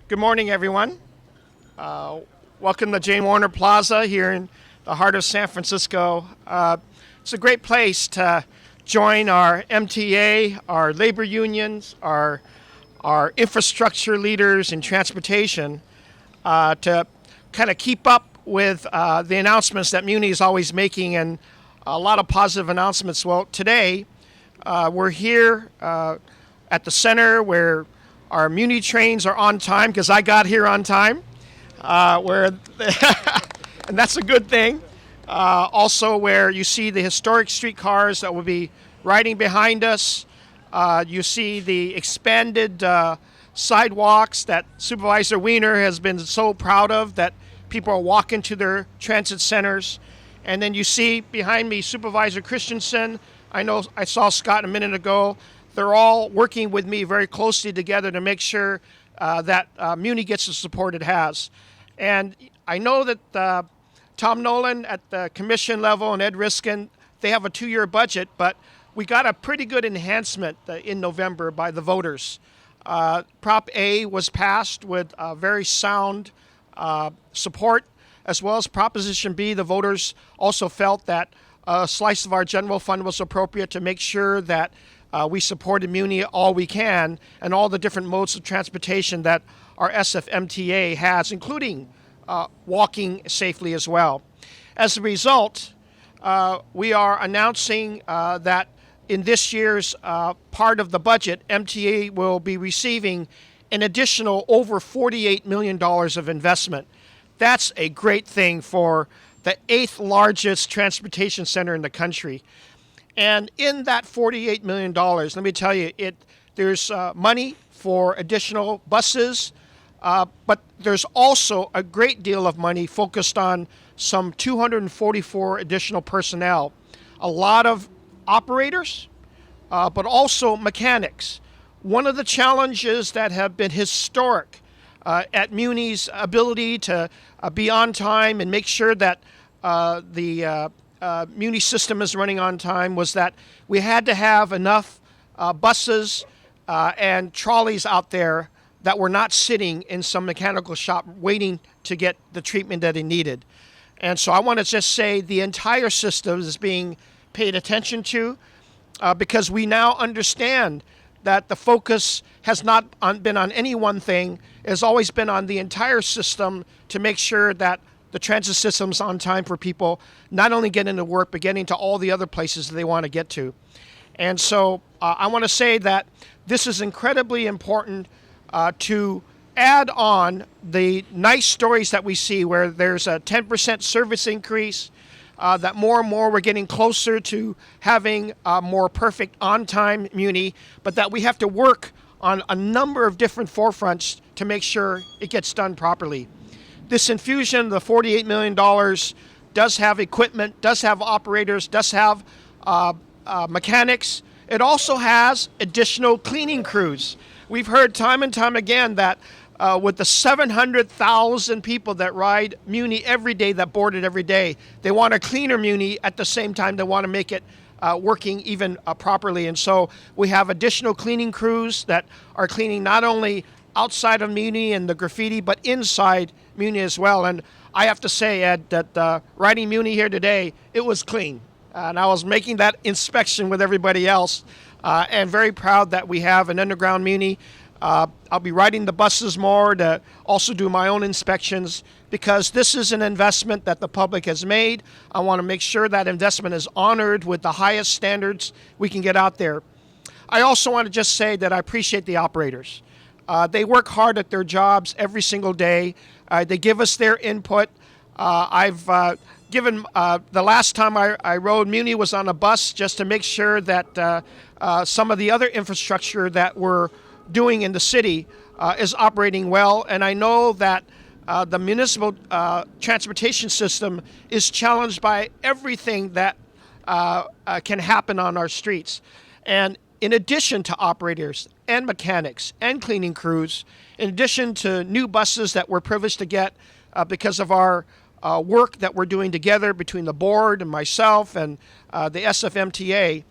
Good morning, everyone. Uh, Welcome to Jane Warner Plaza here in the heart of San Francisco. It's a great place to join our MTA, our labor unions, our infrastructure leaders in transportation to kind of keep up with the announcements that Muni is always making, and a lot of positive announcements. Well, today we're here at the center where our Muni trains are on time because I got here on time. Where and that's a good thing. Also, where you see the historic streetcars that will be riding behind us. You see the expanded sidewalks that Supervisor Wiener has been so proud of, that people are walking to their transit centers. And then you see behind me Supervisor Christensen. I know I saw Scott a minute ago. They're all working with me very closely together to make sure that Muni gets the support it has. And I know that Tom Nolan at the commission level and Ed Riskin, they have a 2-year budget, but we got a pretty good enhancement in November by the voters. Prop A was passed with very sound support, as well as Proposition B. The voters also felt that a slice of our general fund was appropriate to make sure that we supported Muni all we can, and all the different modes of transportation that our SFMTA has, including walking safely as well. As a result, we are announcing that in this year's part of the budget, MTA will be receiving an additional over $48 million of investment. That's a great thing for the 8th largest transportation center in the country. And in that $48 million, let me tell you, there's money for additional buses, but there's also a great deal of money focused on some 244 additional personnel. A lot of operators, but also mechanics. One of the challenges that have been historic at Muni's ability to be on time and make sure that the Muni system is running on time was that we had to have enough buses and trolleys out there that were not sitting in some mechanical shop waiting to get the treatment that they needed. And so I want to just say the entire system is being paid attention to because we now understand that the focus has not been on any one thing. It has always been on the entire system to make sure that the transit system's on time for people, not only getting to work, but getting to all the other places that they want to get to. And so I want to say that this is incredibly important to add on the nice stories that we see where there's a 10% service increase, that more and more we're getting closer to having a more perfect on-time Muni, but that we have to work on a number of different forefronts to make sure it gets done properly. This infusion, the $48 million, does have equipment, does have operators, does have mechanics. It also has additional cleaning crews. We've heard time and time again that with the 700,000 people that ride Muni every day, that board it every day, they want a cleaner Muni. At the same time, they want to make it working even properly. And so we have additional cleaning crews that are cleaning not only outside of Muni and the graffiti, but inside Muni as well. And I have to say, Ed, that riding Muni here today, it was clean. And I was making that inspection with everybody else, and very proud that we have an underground Muni. I'll be riding the buses more to also do my own inspections because this is an investment that the public has made. I want to make sure that investment is honored with the highest standards we can get out there. I also want to just say that I appreciate the operators. They work hard at their jobs every single day. They give us their input. I've given the last time I rode Muni was on a bus just to make sure that some of the other infrastructure that we're doing in the city is operating well. And I know that the municipal transportation system is challenged by everything that can happen on our streets. And in addition to operators and mechanics and cleaning crews, in addition to new buses that we're privileged to get because of our work that we're doing together between the board and myself and the SFMTA,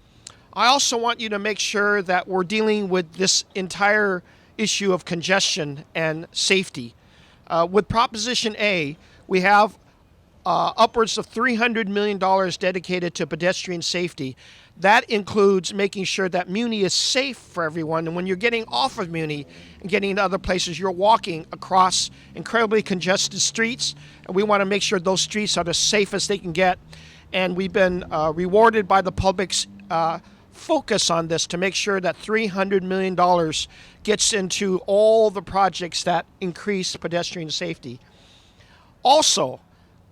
I also want you to make sure that we're dealing with this entire issue of congestion and safety. With Proposition A, we have upwards of $300 million dedicated to pedestrian safety. That includes making sure that Muni is safe for everyone. And when you're getting off of Muni and getting to other places, you're walking across incredibly congested streets. And we want to make sure those streets are the safest they can get. And we've been rewarded by the public's focus on this to make sure that $300 million gets into all the projects that increase pedestrian safety. Also,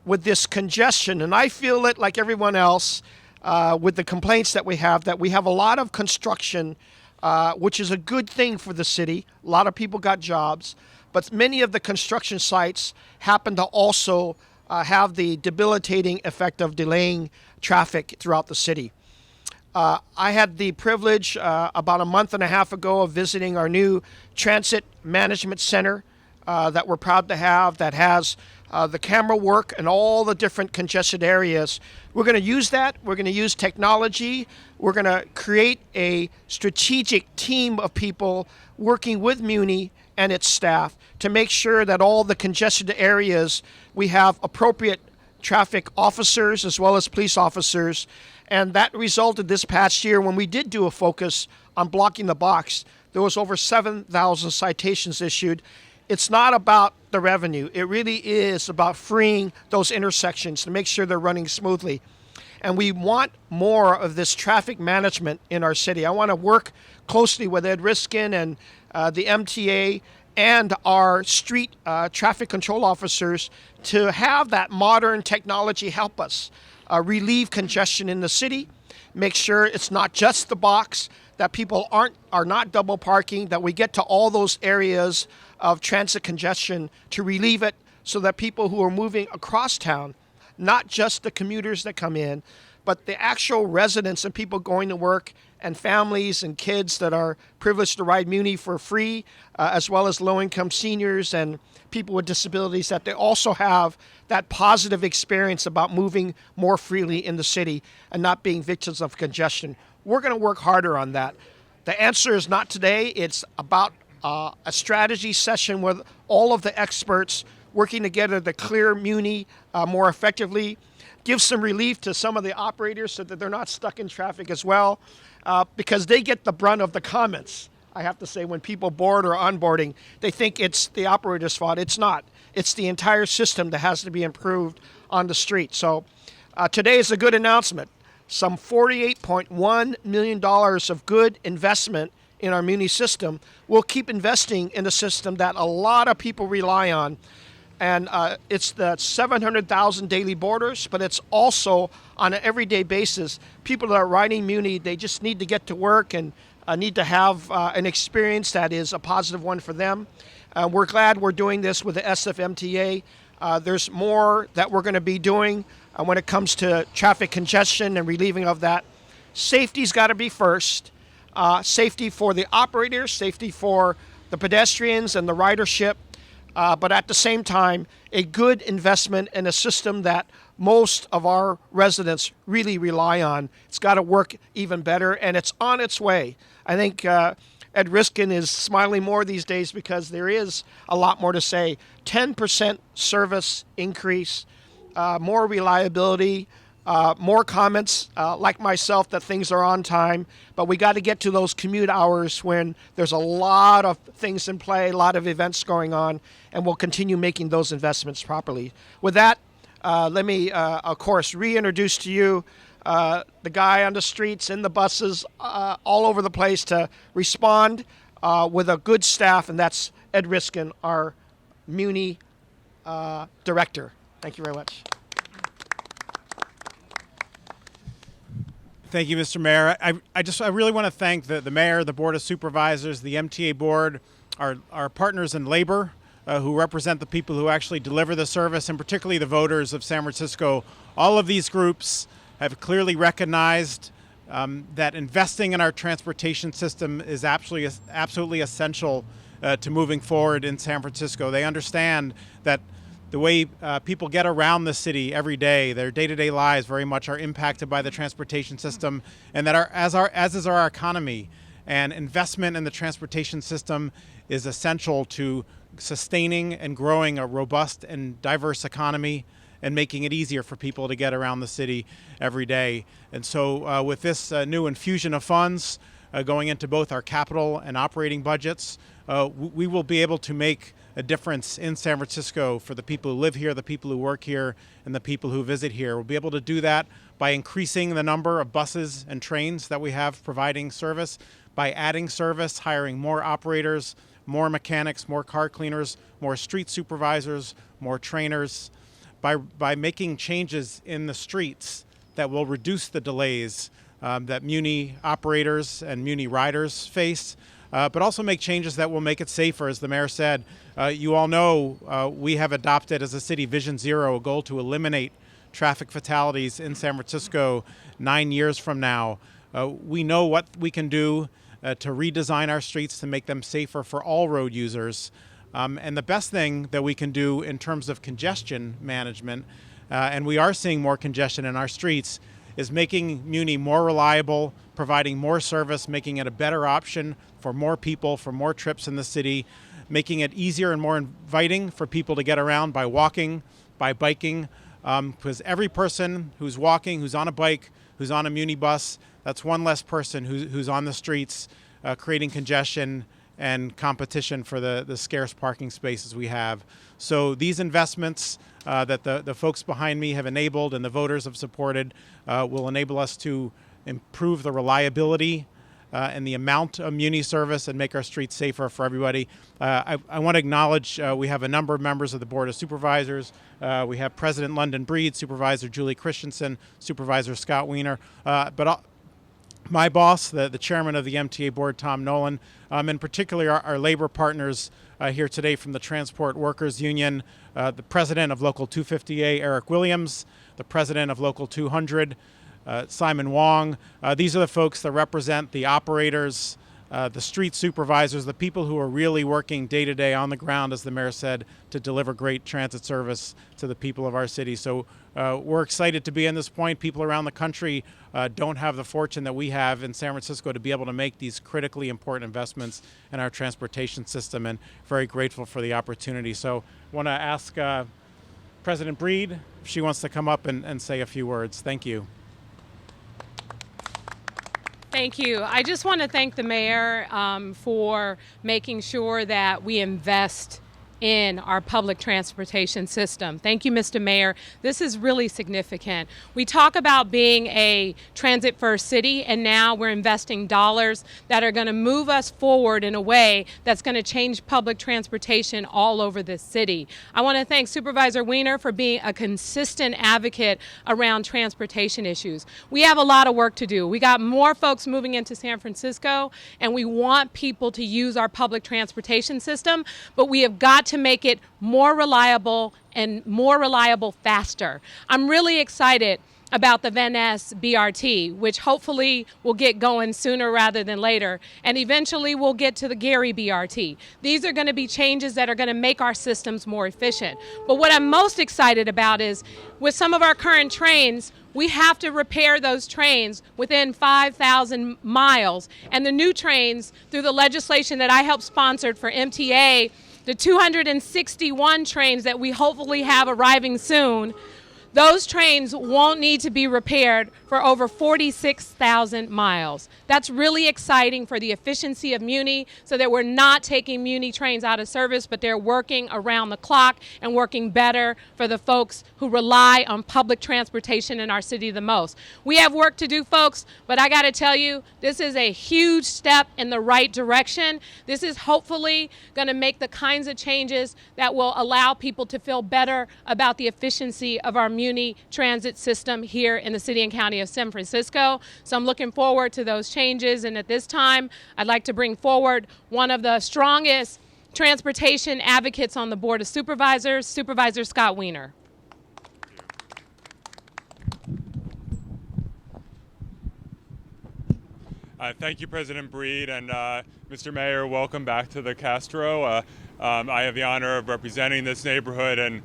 with this congestion, and I feel it like everyone else, with the complaints that we have a lot of construction, which is a good thing for the city. A lot of people got jobs, but many of the construction sites happen to also have the debilitating effect of delaying traffic throughout the city. I had the privilege about a month and a half ago of visiting our new transit management center that we're proud to have, that has the camera work and all the different congested areas. We're going to use that. We're going to use technology. We're going to create a strategic team of people working with Muni and its staff to make sure that all the congested areas, we have appropriate traffic officers as well as police officers. And that resulted this past year when we did do a focus on blocking the box. There was over 7,000 citations issued. It's not about the revenue. It really is about freeing those intersections to make sure they're running smoothly. And we want more of this traffic management in our city. I want to work closely with Ed Riskin and the MTA and our street traffic control officers to have that modern technology help us relieve congestion in the city, make sure it's not just the box, that people are not double parking, that we get to all those areas of transit congestion to relieve it so that people who are moving across town, not just the commuters that come in, but the actual residents and people going to work and families and kids that are privileged to ride Muni for free, as well as low-income seniors and people with disabilities, that they also have that positive experience about moving more freely in the city and not being victims of congestion. We're going to work harder on that. The answer is not today. It's about a strategy session with all of the experts working together to clear Muni more effectively, give some relief to some of the operators so that they're not stuck in traffic as well, because they get the brunt of the comments. I have to say, when people board or onboarding, they think it's the operator's fault. It's not. It's the entire system that has to be improved on the street. So today is a good announcement. Some $48.1 million of good investment in our Muni system. We'll keep investing in the system that a lot of people rely on. And it's the 700,000 daily boarders, but it's also on an everyday basis. People that are riding Muni, they just need to get to work and need to have an experience that is a positive one for them. We're glad we're doing this with the SFMTA. There's more that we're going to be doing when it comes to traffic congestion and relieving of that. Safety's got to be first. Safety for the operators, safety for the pedestrians and the ridership. But at the same time, a good investment in a system that most of our residents really rely on. It's got to work even better, and it's on its way. I think Ed Riskin is smiling more these days because there is a lot more to say. 10% service increase, more reliability, more comments like myself that things are on time, but we got to get to those commute hours when there's a lot of things in play, a lot of events going on, and we'll continue making those investments properly. With that, let me, of course, reintroduce to you the guy on the streets, in the buses, all over the place to respond with a good staff, and that's Ed Riskin, our Muni director. Thank you very much. Thank you, Mr. Mayor. I really want to thank the mayor, the Board of Supervisors, the MTA board, our partners in labor who represent the people who actually deliver the service, and particularly the voters of San Francisco. All of these groups have clearly recognized that investing in our transportation system is absolutely essential to moving forward in San Francisco. They understand that the way people get around the city every day, their day-to-day lives very much are impacted by the transportation system, and that as is our economy. And investment in the transportation system is essential to sustaining and growing a robust and diverse economy and making it easier for people to get around the city every day. And so with this new infusion of funds going into both our capital and operating budgets, we will be able to make a difference in San Francisco for the people who live here, the people who work here, and the people who visit here. We'll be able to do that by increasing the number of buses and trains that we have providing service, by adding service, hiring more operators, more mechanics, more car cleaners, more street supervisors, more trainers, by making changes in the streets that will reduce the delays that Muni operators and Muni riders face, but also make changes that will make it safer. As the mayor said, you all know we have adopted as a city Vision Zero, a goal to eliminate traffic fatalities in San Francisco 9 years from now. We know what we can do to redesign our streets to make them safer for all road users. And the best thing that we can do in terms of congestion management, and we are seeing more congestion in our streets, is making Muni more reliable, providing more service, making it a better option for more people, for more trips in the city, making it easier and more inviting for people to get around by walking, by biking, because every person who's walking, who's on a bike, who's on a Muni bus, that's one less person who's on the streets creating congestion and competition for the scarce parking spaces we have. So these investments that the folks behind me have enabled and the voters have supported will enable us to improve the reliability and the amount of Muni service and make our streets safer for everybody. I want to acknowledge we have a number of members of the Board of Supervisors. We have President London Breed, Supervisor Julie Christensen, Supervisor Scott Wiener, but my boss, the chairman of the MTA board, Tom Nolan, in particular our labor partners here today from the Transport Workers Union, the president of Local 250A, Eric Williams, the president of Local 200, Simon Wong. These are the folks that represent the operators, the street supervisors, the people who are really working day to day on the ground, as the mayor said, to deliver great transit service to the people of our city. So we're excited to be in this point. People around the country don't have the fortune that we have in San Francisco to be able to make these critically important investments in our transportation system, and very grateful for the opportunity. So I want to ask President Breed if she wants to come up and say a few words. Thank you. Thank you. I just want to thank the mayor for making sure that we invest in our public transportation system. Thank you, Mr. Mayor. This is really significant. We talk about being a transit-first city, and now we're investing dollars that are going to move us forward in a way that's going to change public transportation all over this city. I want to thank Supervisor Wiener for being a consistent advocate around transportation issues. We have a lot of work to do. We got more folks moving into San Francisco, and we want people to use our public transportation system, but we have got to make it more reliable and more reliable faster. I'm really excited about the Van Ness BRT, which hopefully will get going sooner rather than later, and eventually we'll get to the Gary BRT. These are going to be changes that are going to make our systems more efficient. But what I'm most excited about is with some of our current trains, we have to repair those trains within 5,000 miles. And the new trains, through the legislation that I helped sponsor for MTA, the 261 trains that we hopefully have arriving soon, those trains won't need to be repaired for over 46,000 miles. That's really exciting for the efficiency of Muni, so that we're not taking Muni trains out of service, but they're working around the clock and working better for the folks who rely on public transportation in our city the most. We have work to do, folks, but I got to tell you, this is a huge step in the right direction. This is hopefully going to make the kinds of changes that will allow people to feel better about the efficiency of our Muni transit system here in the city and county of San Francisco. So I'm looking forward to those changes, and at this time I'd like to bring forward one of the strongest transportation advocates on the Board of Supervisors, Supervisor Scott Wiener. Thank you, President Breed, and Mr. Mayor, welcome back to the Castro. I have the honor of representing this neighborhood, and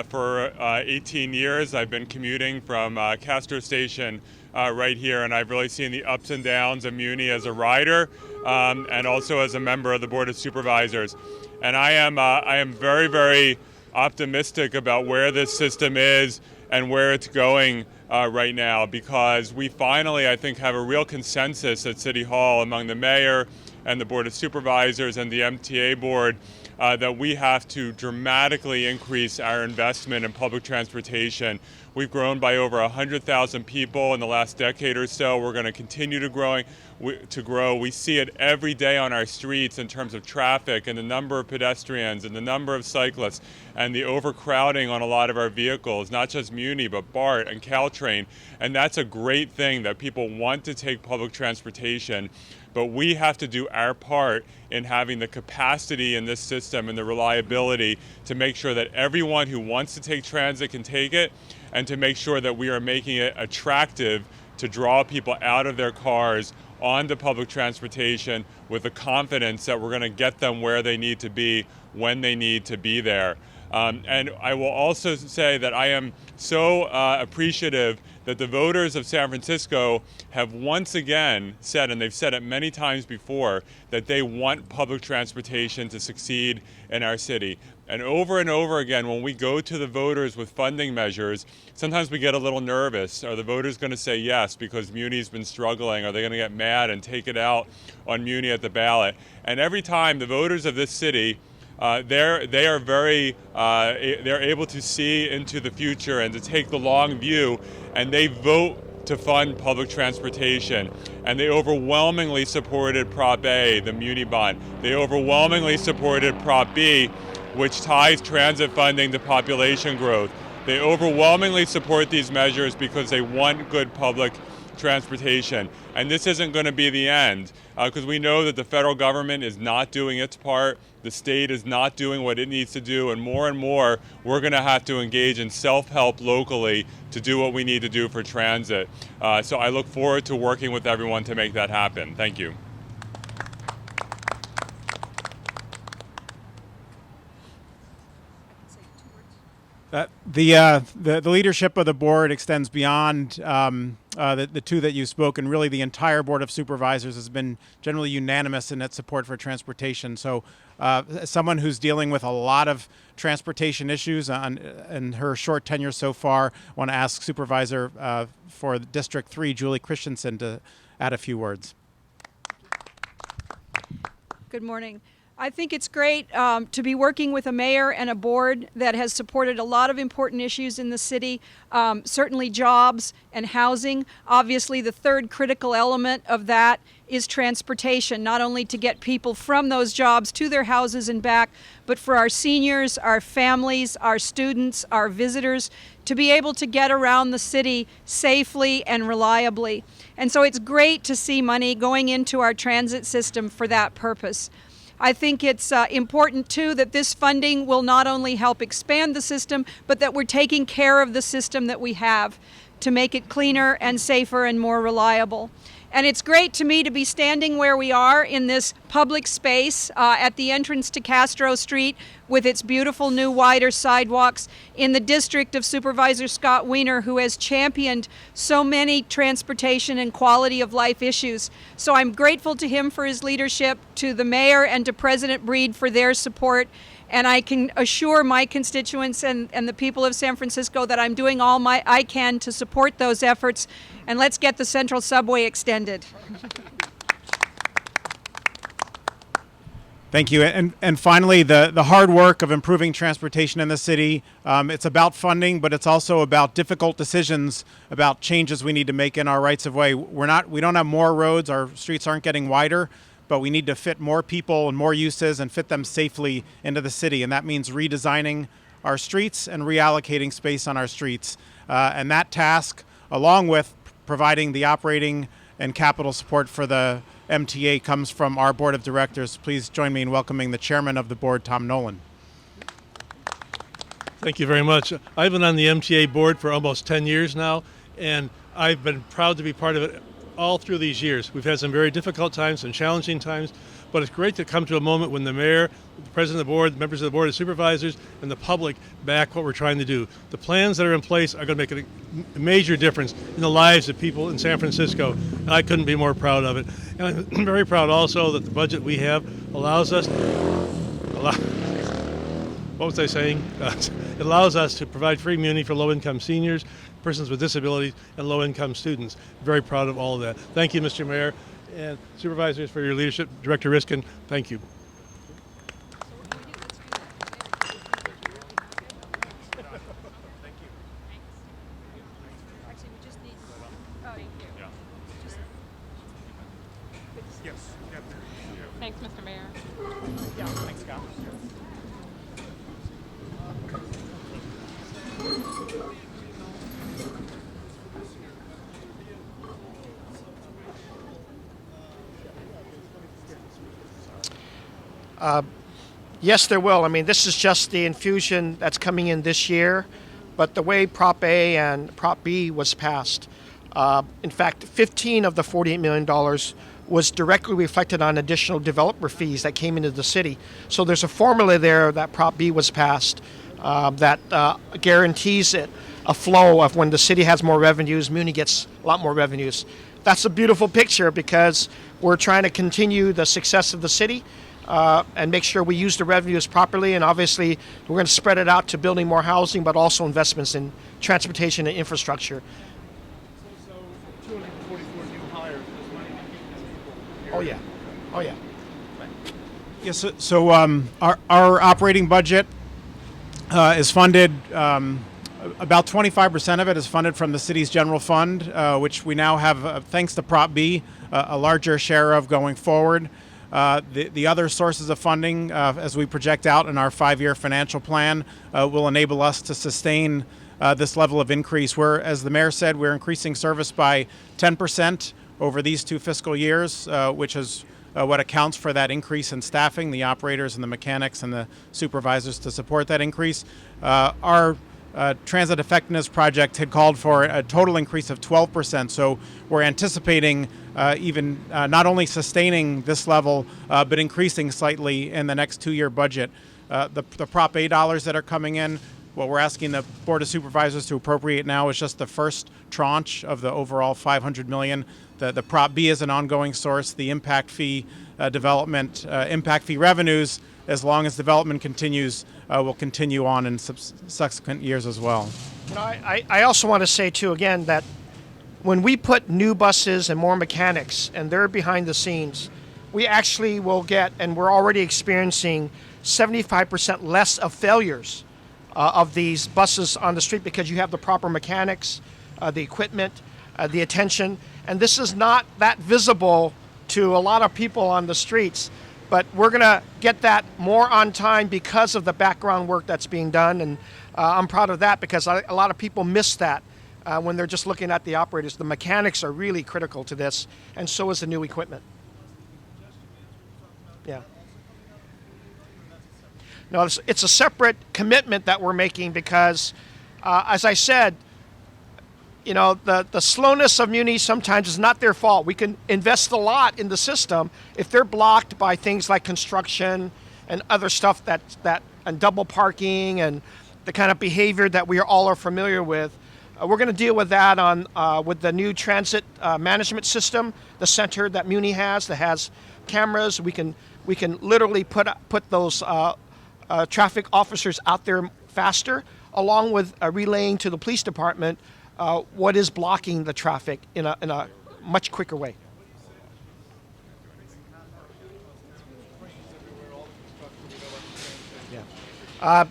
for 18 years I've been commuting from Castro Station right here, and I've really seen the ups and downs of Muni as a rider and also as a member of the Board of Supervisors. And I am very, very optimistic about where this system is and where it's going right now, because we finally, I think, have a real consensus at City Hall among the mayor and the Board of Supervisors and the MTA board that we have to dramatically increase our investment in public transportation. We've grown by over 100,000 people in the last decade or so. We're going to continue to grow. We see it every day on our streets in terms of traffic and the number of pedestrians and the number of cyclists and the overcrowding on a lot of our vehicles, not just Muni, but BART and Caltrain. And that's a great thing that people want to take public transportation. But we have to do our part in having the capacity in this system and the reliability to make sure that everyone who wants to take transit can take it, and to make sure that we are making it attractive to draw people out of their cars onto public transportation with the confidence that we're going to get them where they need to be when they need to be there. And I will also say that I am so appreciative that the voters of San Francisco have once again said, and they've said it many times before, that they want public transportation to succeed in our city. And over again, when we go to the voters with funding measures, sometimes we get a little nervous. Are the voters going to say yes because Muni's been struggling? Are they going to get mad and take it out on Muni at the ballot? And every time the voters of this city, they're able to see into the future and to take the long view, and they vote to fund public transportation. And they overwhelmingly supported Prop A, the Muni bond. They overwhelmingly supported Prop B, which ties transit funding to population growth. They overwhelmingly support these measures because they want good public transportation. And this isn't going to be the end, because we know that the federal government is not doing its part, the state is not doing what it needs to do, and more we're going to have to engage in self-help locally to do what we need to do for transit. So I look forward to working with everyone to make that happen. Thank you. The leadership of the board extends beyond the two that you spoke, and really the entire Board of Supervisors has been generally unanimous in its support for transportation. So as someone who's dealing with a lot of transportation issues in her short tenure so far, I want to ask Supervisor for District 3, Julie Christensen, to add a few words. Good morning. I think it's great to be working with a mayor and a board that has supported a lot of important issues in the city, certainly jobs and housing. Obviously, the third critical element of that is transportation, not only to get people from those jobs to their houses and back, but for our seniors, our families, our students, our visitors, to be able to get around the city safely and reliably. And so it's great to see money going into our transit system for that purpose. I think it's important, too, that this funding will not only help expand the system, but that we're taking care of the system that we have to make it cleaner and safer and more reliable. And it's great to me to be standing where we are in this public space at the entrance to Castro Street with its beautiful new wider sidewalks in the district of Supervisor Scott Wiener, who has championed so many transportation and quality of life issues. So I'm grateful to him for his leadership, to the mayor and to President Breed for their support. And I can assure my constituents and the people of San Francisco that I'm doing all I can to support those efforts. And let's get the Central Subway extended. Thank you. And finally, the hard work of improving transportation in the city. It's about funding, but it's also about difficult decisions about changes we need to make in our rights of way. We don't have more roads. Our streets aren't getting wider, but we need to fit more people and more uses and fit them safely into the city. And that means redesigning our streets and reallocating space on our streets. And that task, along with providing the operating and capital support for the MTA, comes from our board of directors. Please join me in welcoming the chairman of the board, Tom Nolan. Thank you very much. I've been on the MTA board for almost 10 years now, and I've been proud to be part of it all through these years. We've had some very difficult times, some challenging times, but it's great to come to a moment when the mayor, the president of the board, members of the Board of Supervisors, and the public back what we're trying to do. The plans that are in place are going to make a major difference in the lives of people in San Francisco, and I couldn't be more proud of it. And I'm very proud also that the budget we have allows us, what was I saying? It allows us to provide free Muni for low-income seniors, persons with disabilities, and low-income students. Very proud of all of that. Thank you, Mr. Mayor and Supervisors, for your leadership. Director Riskin, thank you. Thanks, Mr. Mayor. Yeah, thanks, Scott. Yes, there will. I mean, this is just the infusion that's coming in this year, but the way Prop A and Prop B was passed, in fact, 15 of the $48 million was directly reflected on additional developer fees that came into the city. So there's a formula there that Prop B was passed that guarantees it a flow of when the city has more revenues, Muni gets a lot more revenues. That's a beautiful picture because we're trying to continue the success of the city and make sure we use the revenues properly. And obviously, we're going to spread it out to building more housing, but also investments in transportation and infrastructure. So 244 new hires. Oh, yeah. Oh, yeah. Yes, so our operating budget is funded, about 25% of it is funded from the city's general fund, which we now have, thanks to Prop B, a larger share of going forward. The other sources of funding, as we project out in our 5-year financial plan, will enable us to sustain this level of increase. As the mayor said, we're increasing service by 10% over these 2 fiscal years, which is what accounts for that increase in staffing, the operators and the mechanics and the supervisors to support that increase. Our transit effectiveness project had called for a total increase of 12%, so we're anticipating even not only sustaining this level, but increasing slightly in the next 2-year budget. The Prop A dollars that are coming in, what we're asking the Board of Supervisors to appropriate now is just the first tranche of the overall $500 million. The Prop B is an ongoing source. The impact fee development, impact fee revenues, as long as development continues, will continue on in subsequent years as well. You know, I also want to say, too, again, that when we put new buses and more mechanics, and they're behind the scenes, we actually will get, and we're already experiencing, 75% less of failures of these buses on the street because you have the proper mechanics, the equipment, the attention. And this is not that visible to a lot of people on the streets, but we're going to get that more on time because of the background work that's being done. And I'm proud of that because a lot of people miss that when they're just looking at the operators. The mechanics are really critical to this, and so is the new equipment. Yeah. No, it's a separate commitment that we're making because, as I said, you know, the slowness of Muni sometimes is not their fault. We can invest a lot in the system if they're blocked by things like construction and other stuff and double parking and the kind of behavior that we all are familiar with. We're going to deal with that with the new transit management system, the center that Muni has that has cameras. We can literally put those traffic officers out there faster, along with relaying to the police department what is blocking the traffic in a much quicker way. Yeah.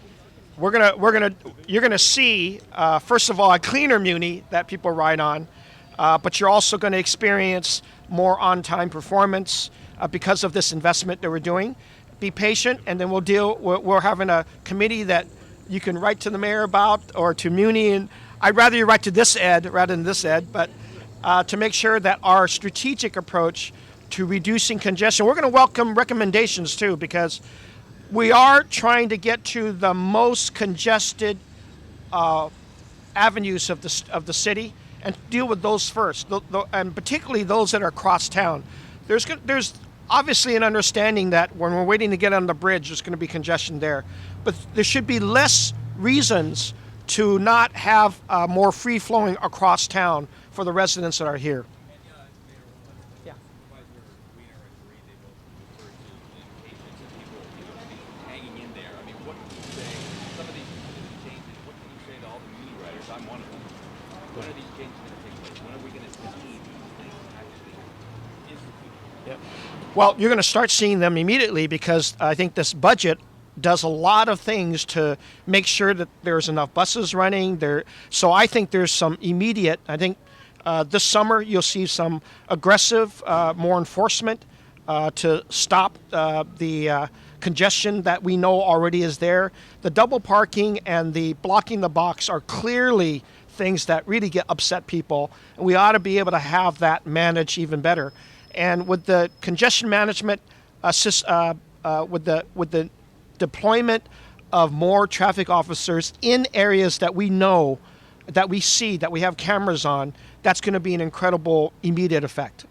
You're gonna see first of all a cleaner Muni that people ride on, but you're also going to experience more on-time performance because of this investment that we're doing. Be patient, and then we're having a committee that you can write to the mayor about or to Muni, and I'd rather you write to this Ed rather than this Ed, but to make sure that our strategic approach to reducing congestion, we're going to welcome recommendations too, because we are trying to get to the most congested avenues of the city, and deal with those first, and particularly those that are across town. There's obviously an understanding that when we're waiting to get on the bridge, there's going to be congestion there, but there should be less reasons to not have more free flowing across town for the residents that are here. Yeah. Hanging in there. I mean, what can you say? Some of these changes, what can you say to all the Muni writers? I'm one of them. When are these changes going to take place? When are we going to see these things actually instituted? Yep. Well, you're going to start seeing them immediately because I think this budget does a lot of things to make sure that there's enough buses running there. So I think there's some immediate, I think this summer you'll see some aggressive, more enforcement to stop the congestion that we know already is there. The double parking and the blocking the box are clearly things that really get upset people, and we ought to be able to have that managed even better. And with the congestion management, with the deployment of more traffic officers in areas that we know, that we see, that we have cameras on, that's going to be an incredible immediate effect.